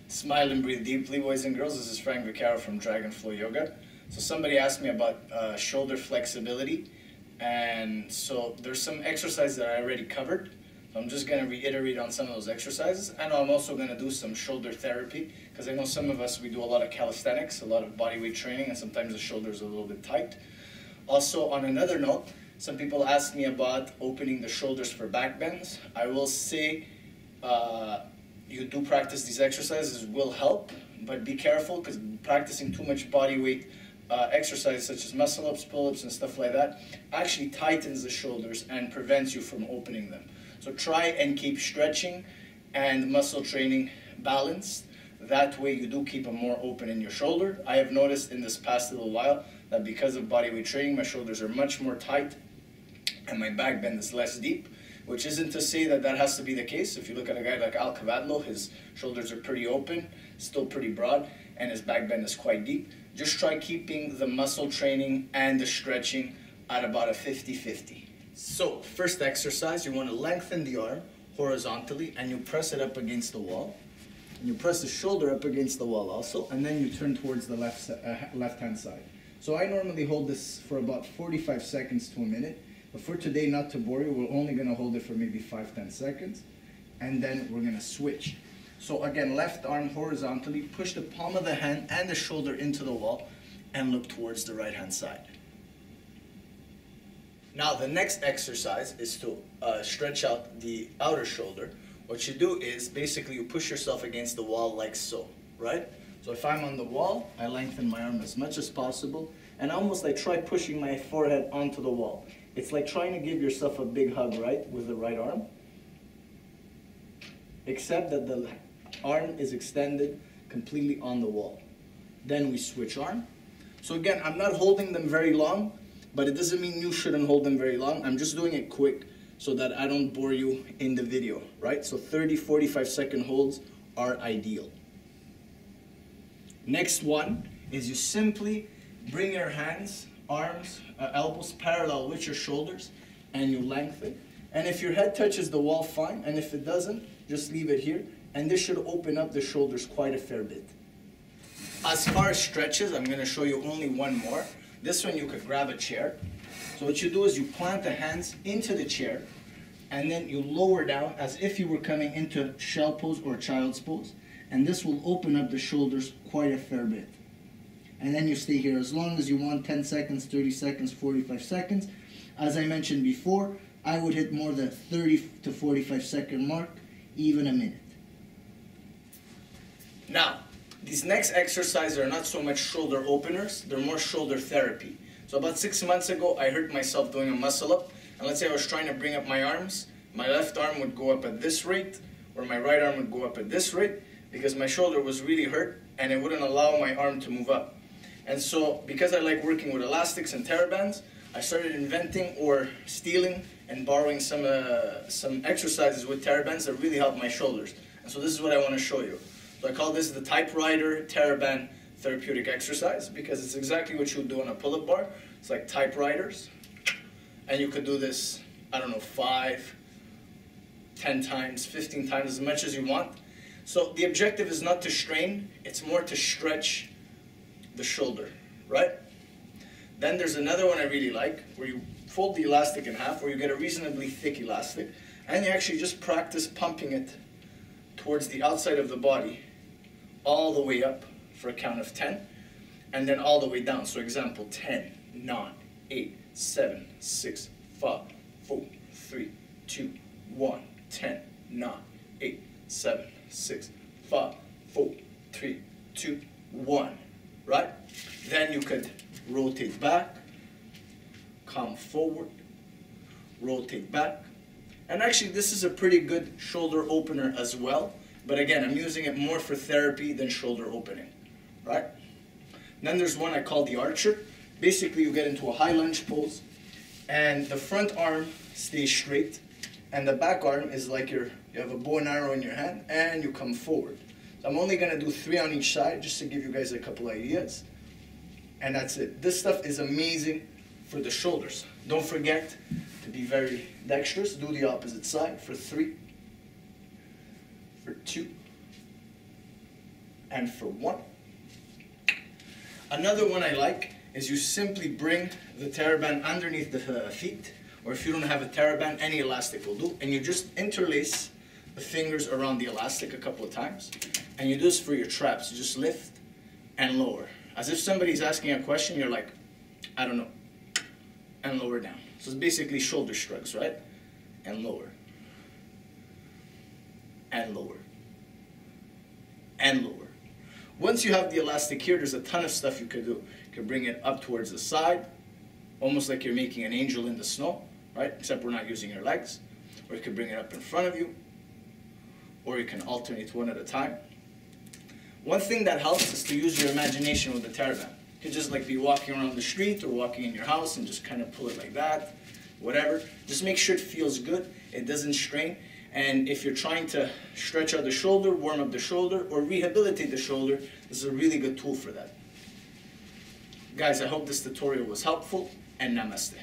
Smile and breathe deeply, boys and girls. This is Frank Vaccaro from Dragonflow Yoga. So somebody asked me about shoulder flexibility, and so there's some exercises that I already covered. So I'm just going to reiterate on some of those exercises, and I'm also going to do some shoulder therapy, because I know some of us, we do a lot of calisthenics, a lot of body weight training, and sometimes the shoulders are a little bit tight. Also, on another note, some people ask me about opening the shoulders for back bends. I will say you do practice these exercises will help, but be careful, because practicing too much body weight exercises such as muscle ups, pull-ups, and stuff like that actually tightens the shoulders and prevents you from opening them. So try and keep stretching and muscle training balanced. That way you do keep them more open in your shoulder. I have noticed in this past little while that because of body weight training, my shoulders are much more tight and my back bend is less deep, which isn't to say that that has to be the case. If you look at a guy like Al Cavadlo, his shoulders are pretty open, still pretty broad, and his back bend is quite deep. Just try keeping the muscle training and the stretching at about a 50-50. So, first exercise, you want to lengthen the arm horizontally and you press it up against the wall. And you press the shoulder up against the wall also, and then you turn towards the left-hand side. So I normally hold this for about 45 seconds to a minute. But for today, not to bore you, we're only going to hold it for maybe 5-10 seconds. And then we're going to switch. So again, left arm horizontally, push the palm of the hand and the shoulder into the wall and look towards the right-hand side. Now the next exercise is to stretch out the outer shoulder. What you do is basically you push yourself against the wall like so, right? So if I'm on the wall, I lengthen my arm as much as possible and almost like try pushing my forehead onto the wall. It's like trying to give yourself a big hug, right, with the right arm. Except that the arm is extended completely on the wall. Then we switch arm. So again, I'm not holding them very long, but it doesn't mean you shouldn't hold them very long. I'm just doing it quick so that I don't bore you in the video, right? So 30-45 second holds are ideal. Next one is you simply bring your hands, arms, elbows parallel with your shoulders, and you lengthen. And if your head touches the wall, fine. And if it doesn't, just leave it here. And this should open up the shoulders quite a fair bit. As far as stretches, I'm going to show you only one more. This one you could grab a chair. So what you do is you plant the hands into the chair, and then you lower down as if you were coming into shell pose or child's pose. And this will open up the shoulders quite a fair bit. And then you stay here as long as you want, 10 seconds, 30 seconds, 45 seconds. As I mentioned before, I would hit more than 30 to 45 second mark, even a minute. Now, these next exercises are not so much shoulder openers, they're more shoulder therapy. So about 6 months ago, I hurt myself doing a muscle up. And let's say I was trying to bring up my arms. My left arm would go up at this rate, or my right arm would go up at this rate, because my shoulder was really hurt and it wouldn't allow my arm to move up. And so, because I like working with elastics and TheraBands, I started inventing or stealing and borrowing some exercises with TheraBands that really help my shoulders. And so this is what I want to show you. So I call this the typewriter TheraBand therapeutic exercise, because it's exactly what you would do on a pull-up bar. It's like typewriters. And you could do this, I don't know, 5, 10 times, 15 times, as much as you want. So the objective is not to strain, it's more to stretch the shoulder, right? Then there's another one I really like, where you fold the elastic in half, or you get a reasonably thick elastic, and you actually just practice pumping it towards the outside of the body, all the way up for a count of 10, and then all the way down. So example, 10, 9, 8, 7, 6, 5, 4, 3, 2, 1, 10, 9, 8, 7, 6, 5, 4, 3, 2, 1, right? Then you could rotate back, come forward, rotate back. And actually this is a pretty good shoulder opener as well. But again, I'm using it more for therapy than shoulder opening, right? Then there's one I call the archer. Basically you get into a high lunge pose and the front arm stays straight and the back arm is like you have a bow and arrow in your hand and you come forward. So I'm only going to do 3 on each side just to give you guys a couple ideas. And that's it. This stuff is amazing for the shoulders. Don't forget to be very dexterous. Do the opposite side for 3, for 2, and for 1. Another one I like is you simply bring the TheraBand underneath the feet, or if you don't have a TheraBand, any elastic will do, and you just interlace the fingers around the elastic a couple of times, and you do this for your traps. You just lift and lower. As if somebody's asking a question, you're like, I don't know, and lower down. So it's basically shoulder shrugs, right? And lower, and lower, and lower. Once you have the elastic here, there's a ton of stuff you could do. You could bring it up towards the side, almost like you're making an angel in the snow, right? Except we're not using your legs. Or you could bring it up in front of you, or you can alternate one at a time. One thing that helps is to use your imagination with the TheraBand. You could just like be walking around the street or walking in your house and just kind of pull it like that, whatever. Just make sure it feels good, it doesn't strain. And if you're trying to stretch out the shoulder, warm up the shoulder, or rehabilitate the shoulder, this is a really good tool for that. Guys, I hope this tutorial was helpful, and namaste.